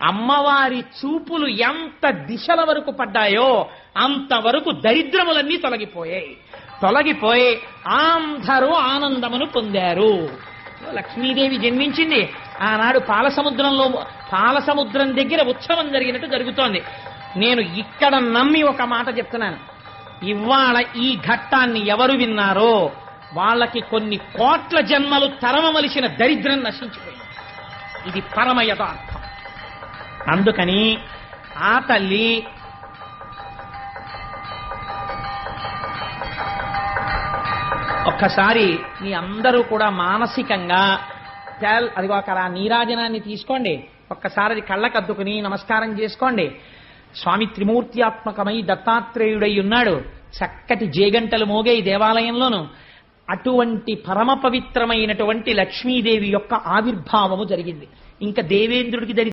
అమ్మవారి చూపులు ఎంత దిశల వరకు పడ్డాయో అంతవరకు దరిద్రములన్నీ తొలగిపోయి అందరూ ఆనందమును పొందారు. లక్ష్మీదేవి జన్మించింది. ఆనాడు పాలసముద్రం దగ్గర ఉత్సవం జరిగినట్టు జరుగుతోంది. నేను ఇక్కడ నమ్మి ఒక మాట చెప్తున్నాను. ఇవాళ ఈ ఘట్టాన్ని ఎవరు విన్నారో వాళ్ళకి కొన్ని కోట్ల జన్మలు తరమవలసిన దరిద్రం నశించిపోయింది. ఇది పరమ యథార్థం. అందుకని ఆ తల్లి ఒక్కసారి మీ అందరూ కూడా మానసికంగా అదిగో అక్కడ ఆ నీరాజనాన్ని తీసుకోండి, ఒక్కసారి అది కళ్ళకద్దుకుని నమస్కారం చేసుకోండి. స్వామి త్రిమూర్త్యాత్మకమై దత్తాత్రేయుడై ఉన్నాడు. చక్కటి జేగంటలు మోగే ఈ దేవాలయంలోను అటువంటి పరమ పవిత్రమైనటువంటి లక్ష్మీదేవి యొక్క ఆవిర్భావము జరిగింది. ఇంకా దేవేంద్రుడికి